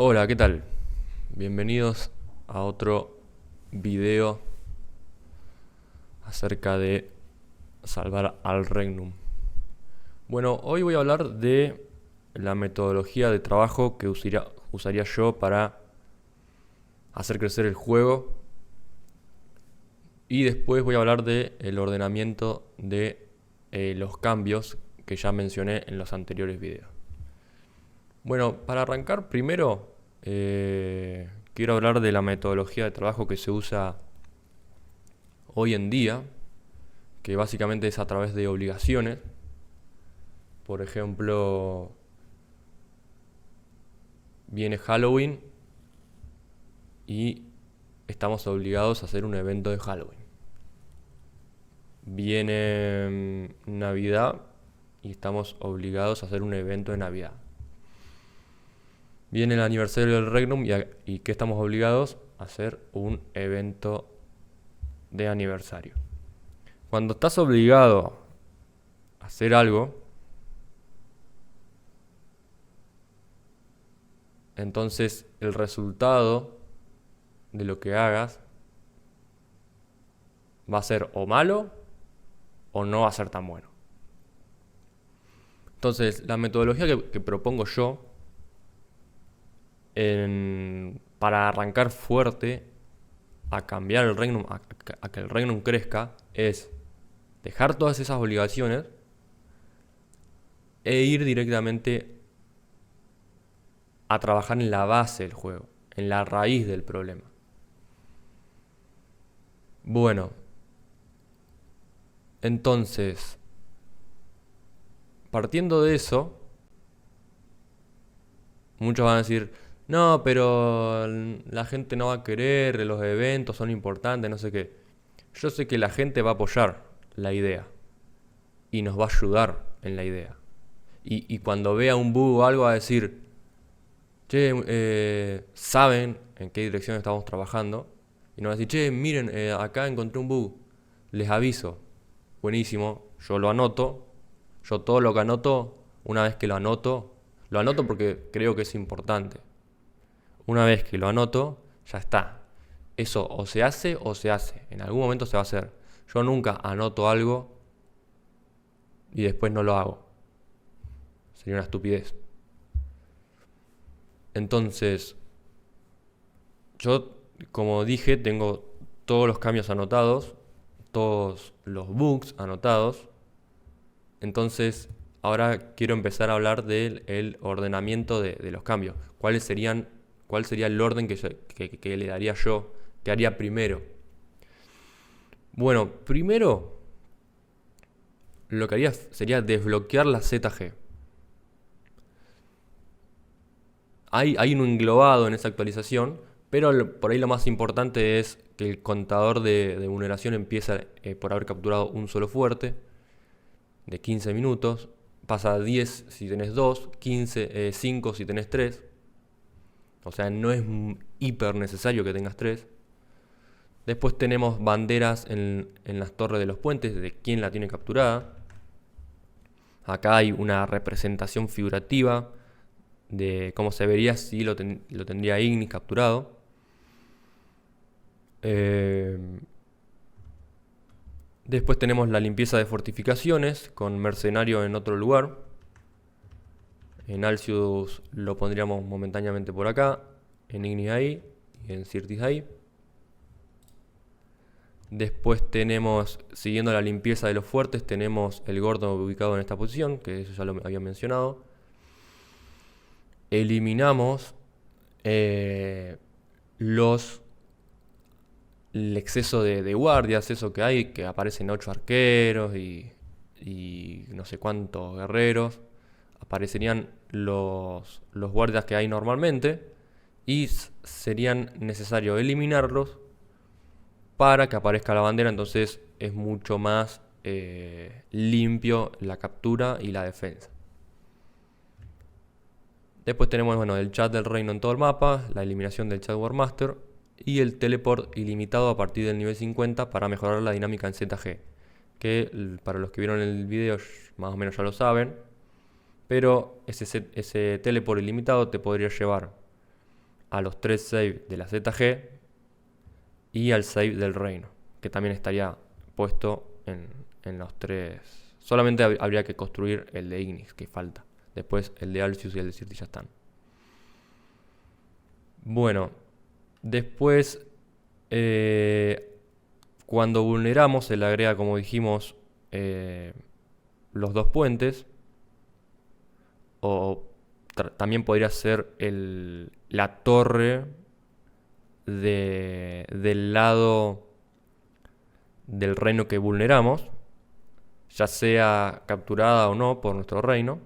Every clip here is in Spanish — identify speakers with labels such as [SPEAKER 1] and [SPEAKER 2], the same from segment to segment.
[SPEAKER 1] Hola, ¿qué tal? Bienvenidos a otro video acerca de salvar al Regnum. Bueno, hoy voy a hablar de la metodología de trabajo que usaría yo para hacer crecer el juego. Y después voy a hablar de el ordenamiento de los cambios que ya mencioné en los anteriores videos. Bueno, para arrancar primero quiero hablar de la metodología de trabajo que se usa hoy en día, que básicamente es a través de obligaciones. Por ejemplo, viene Halloween y estamos obligados a hacer un evento de Halloween. Viene Navidad y estamos obligados a hacer un evento de Navidad. Viene el aniversario del Regnum y ¿qué estamos obligados? A hacer un evento de aniversario. Cuando estás obligado a hacer algo, entonces el resultado de lo que hagas va a ser o malo o no va a ser tan bueno. Entonces, la metodología que propongo yo para arrancar fuerte a cambiar el Regnum, a que el Regnum crezca, es dejar todas esas obligaciones e ir directamente a trabajar en la base del juego, en la raíz del problema. Bueno, entonces, partiendo de eso, muchos van a decir, no, pero la gente no va a querer, los eventos son importantes, no sé qué. Yo sé que la gente va a apoyar la idea y nos va a ayudar en la idea. Y cuando vea un bug o algo va a decir, che, saben en qué dirección estamos trabajando. Y nos va a decir, che, miren, acá encontré un bug. Les aviso. Buenísimo, yo lo anoto. Yo todo lo que anoto, una vez que lo anoto porque creo que es importante. Una vez que lo anoto, ya está. Eso o se hace o se hace. En algún momento se va a hacer. Yo nunca anoto algo y después no lo hago. Sería una estupidez. Entonces, yo, como dije, tengo todos los cambios anotados, todos los bugs anotados. Entonces, ahora quiero empezar a hablar del ordenamiento de los cambios. ¿Cuál sería el orden que le daría yo? ¿Qué haría primero? Bueno, primero lo que haría sería desbloquear la ZG. Hay un englobado en esa actualización, pero por ahí lo más importante es que el contador de vulneración empieza por haber capturado un solo fuerte de 15 minutos, pasa a 10 si tenés 2, 15, 5 si tenés 3. O sea, no es hiper necesario que tengas 3. Después tenemos banderas en las torres de los puentes de quién la tiene capturada. Acá hay una representación figurativa de cómo se vería si lo tendría Ignis capturado. Después tenemos la limpieza de fortificaciones con mercenario en otro lugar. En Alcius lo pondríamos momentáneamente por acá, en Ignis ahí y en Sirtis ahí. Después tenemos, siguiendo la limpieza de los fuertes, tenemos el Gordo ubicado en esta posición, que eso ya lo había mencionado. Eliminamos el exceso de guardias, eso que hay, que aparecen 8 arqueros y no sé cuántos guerreros. Aparecerían los guardias que hay normalmente y serían necesario eliminarlos para que aparezca la bandera. Entonces es mucho más limpio la captura y la defensa. Después tenemos el chat del reino en todo el mapa, la eliminación del chat Warmaster y el teleport ilimitado a partir del nivel 50 para mejorar la dinámica en ZG. Que para los que vieron el video más o menos ya lo saben, pero ese teleport ilimitado te podría llevar a los 3 saves de la ZG y al save del reino, que también estaría puesto en los 3. Solamente habría que construir el de Ignis, que falta. Después el de Alcius y el de Sirti ya están. Bueno, después, cuando vulneramos, se le agrega, como dijimos, los 2 puentes. O también podría ser la torre del lado del reino que vulneramos, ya sea capturada o no por nuestro reino.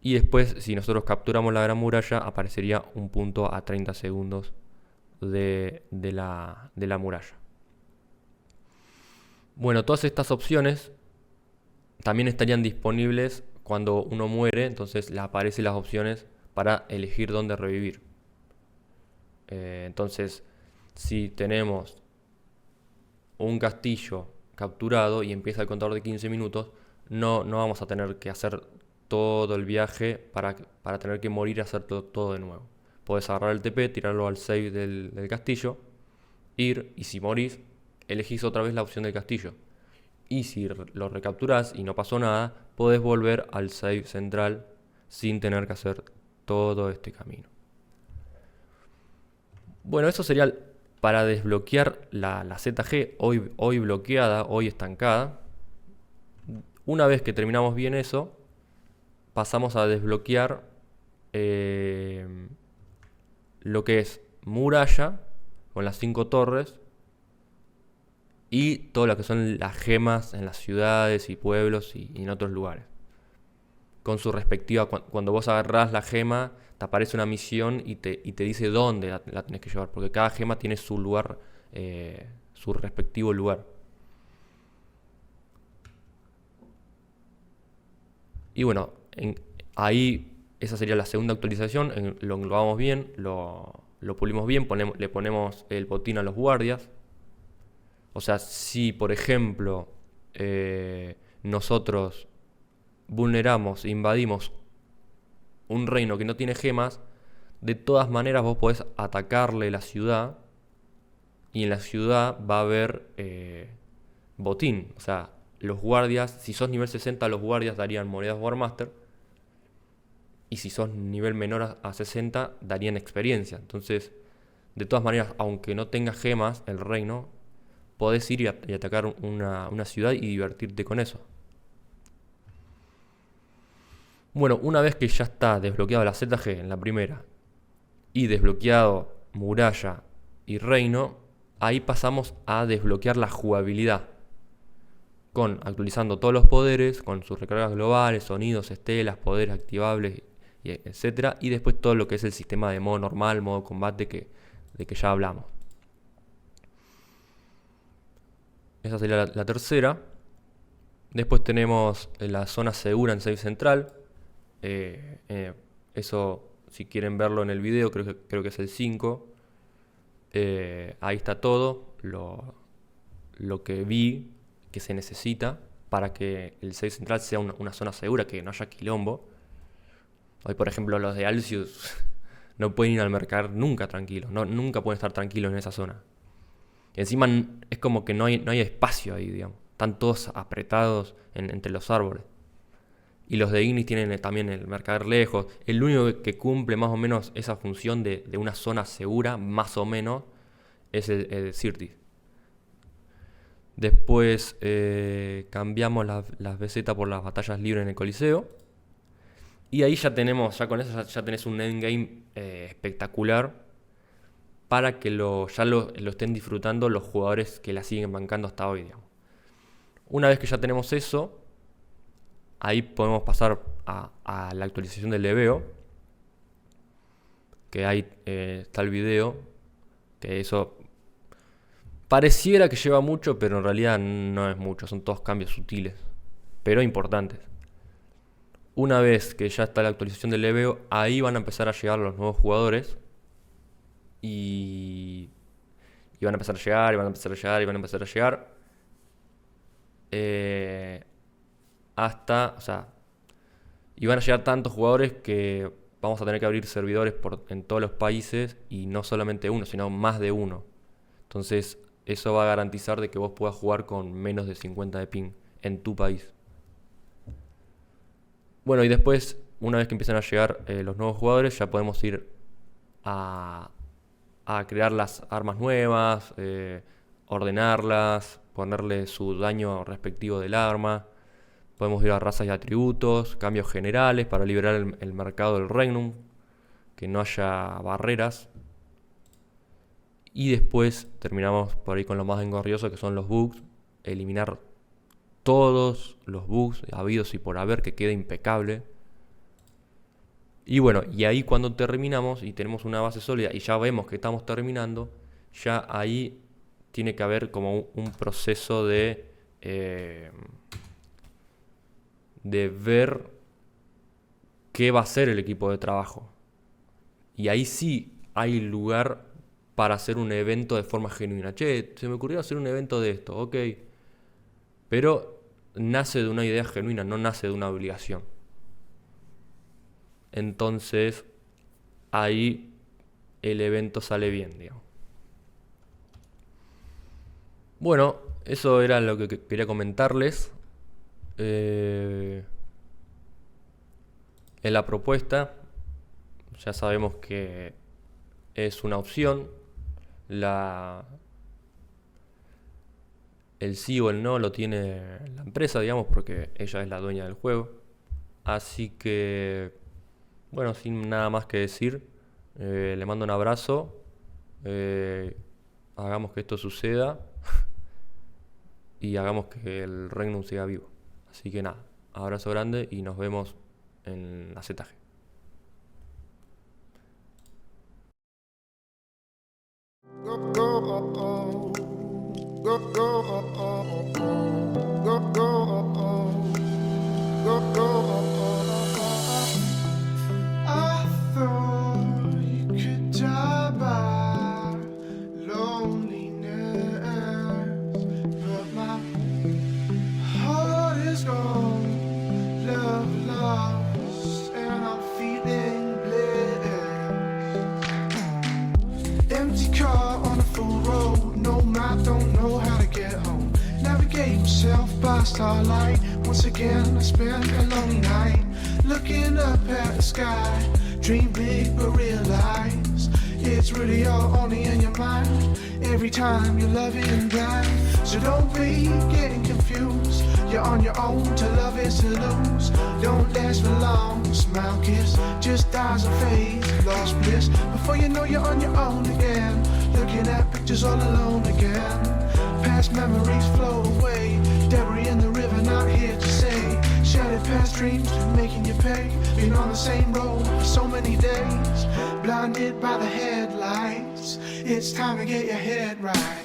[SPEAKER 1] Y después, si nosotros capturamos la Gran Muralla, aparecería un punto a 30 segundos de la muralla. Bueno, todas estas opciones también estarían disponibles cuando uno muere, entonces le aparecen las opciones para elegir dónde revivir. Entonces, si tenemos un castillo capturado y empieza el contador de 15 minutos, no vamos a tener que hacer todo el viaje para tener que morir y hacer todo de nuevo. Podés agarrar el TP, tirarlo al save del castillo, ir, y si morís, elegís otra vez la opción del castillo. Y si lo recapturás y no pasó nada, podés volver al save central sin tener que hacer todo este camino. Bueno, eso sería para desbloquear la ZG, hoy bloqueada, hoy estancada. Una vez que terminamos bien eso, pasamos a desbloquear lo que es muralla con las 5 torres y todo lo que son las gemas en las ciudades y pueblos y en otros lugares. Con su respectiva, cuando vos agarrás la gema, te aparece una misión y te dice dónde la tenés que llevar, porque cada gema tiene su lugar, su respectivo lugar. Y bueno, ahí esa sería la segunda actualización, lo englobamos bien, lo pulimos bien, le ponemos el botín a los guardias. O sea, si por ejemplo nosotros vulneramos, invadimos un reino que no tiene gemas, de todas maneras vos podés atacarle la ciudad y en la ciudad va a haber botín. O sea, los guardias, si sos nivel 60, los guardias darían monedas Warmaster. Y si sos nivel menor a 60, darían experiencia. Entonces, de todas maneras, aunque no tengas gemas, el reino, podés ir y atacar una ciudad y divertirte con eso. Bueno, una vez que ya está desbloqueado la ZG en la primera y desbloqueado muralla y reino, ahí pasamos a desbloquear la jugabilidad. Actualizando todos los poderes, con sus recargas globales, sonidos, estelas, poderes activables, etc. Y después todo lo que es el sistema de modo normal, modo combate de que ya hablamos. Esa sería la tercera. Después tenemos la zona segura en Save Central. Eso, si quieren verlo en el video, creo que es el 5. Ahí está todo lo que vi que se necesita para que el Save Central sea una zona segura, que no haya quilombo. Hoy, por ejemplo, los de Alcius no pueden ir al mercado nunca tranquilos, nunca pueden estar tranquilos en esa zona. Y encima es como que no hay espacio ahí, digamos. Están todos apretados entre los árboles. Y los de Ignis tienen también el mercader lejos. El único que cumple más o menos esa función de una zona segura, más o menos, es el Sirtis. Después cambiamos las BZ por las batallas libres en el Coliseo. Y ahí con eso ya tenés un endgame espectacular para que ya lo estén disfrutando los jugadores que la siguen bancando hasta hoy, digamos. Una vez que ya tenemos eso, ahí podemos pasar a la actualización del leveo, que ahí está el video, que eso pareciera que lleva mucho, pero en realidad no es mucho, son todos cambios sutiles, pero importantes. Una vez que ya está la actualización del leveo, ahí van a empezar a llegar los nuevos jugadores y van a empezar a llegar, y van a empezar a llegar, y van a empezar a llegar. Y van a llegar tantos jugadores que vamos a tener que abrir servidores en todos los países y no solamente uno, sino más de uno. Entonces eso va a garantizar de que vos puedas jugar con menos de 50 de ping en tu país. Bueno, y después, una vez que empiezan a llegar los nuevos jugadores, ya podemos ir a crear las armas nuevas, ordenarlas, ponerle su daño respectivo del arma. Podemos ir a razas y atributos, cambios generales para liberar el mercado del Regnum, que no haya barreras. Y después terminamos por ahí con lo más engorrioso, que son los bugs. Eliminar todos los bugs habidos y por haber, que quede impecable. Y bueno, y ahí cuando terminamos y tenemos una base sólida y ya vemos que estamos terminando, ya ahí tiene que haber como un proceso de ver qué va a ser el equipo de trabajo. Y ahí sí hay lugar para hacer un evento de forma genuina. Che, se me ocurrió hacer un evento de esto, ok. Pero nace de una idea genuina, no nace de una obligación. Entonces, ahí el evento sale bien, digamos. Bueno, eso era lo que quería comentarles. En la propuesta ya sabemos que es una opción. El sí o el no lo tiene la empresa, digamos, porque ella es la dueña del juego. Así que, bueno, sin nada más que decir, le mando un abrazo. Hagamos que esto suceda y hagamos que el Regnum siga vivo. Así que nada, abrazo grande y nos vemos en la ZG.
[SPEAKER 2] I thought you could die by loneliness, but my heart is gone, love lost, and I'm feeling blessed. Empty car on a full road, no map, don't know how to get home. Navigate myself by starlight. Once again, I spent a lonely night looking up at the sky. Dream big, but realize it's really all only in your mind. Every time you're loving blind, so don't be getting confused. You're on your own, to love is to lose. Don't last for long, smile kiss just dies and fades, lost bliss. Before you know you're on your own again, looking at pictures all alone again. Past memories flow away, debris in the river, not here to say. Shattered past dreams, making you pay. Been on the same road for so many days, blinded by the headlights. It's time to get your head right.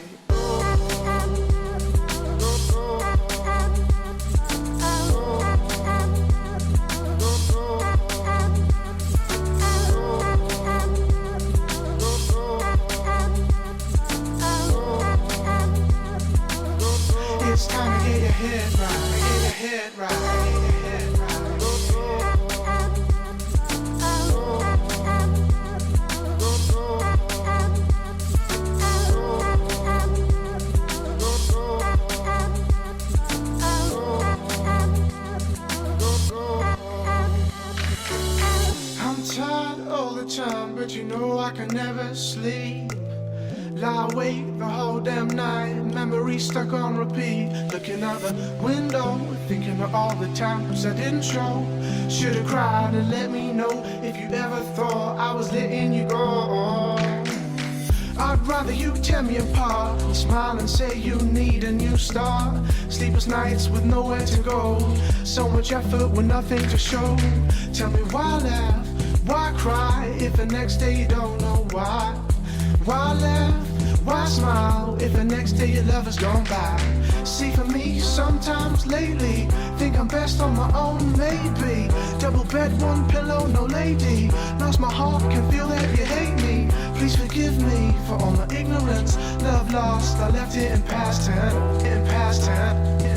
[SPEAKER 2] It's time to get your head right, get your head right, get your head right. I'm tired all the time, but you know I can never sleep. Lie awake the whole damn night, memories stuck on repeat. Looking out the window, thinking of all the times I didn't show. Should've cried and let me know if you ever thought I was letting you go. I'd rather you tear me apart and smile and say you need a new start. Sleepless nights with nowhere to go, so much effort with nothing to show. Tell me why laugh, why cry if the next day you don't know why? Why laugh, why smile if the next day your love has gone by? See, for me, sometimes lately, think I'm best on my own, maybe. Double bed, one pillow, no lady. Lost my heart, can feel that you hate me. Please forgive me for all my ignorance. Love lost, I left it in past tense, in past tense.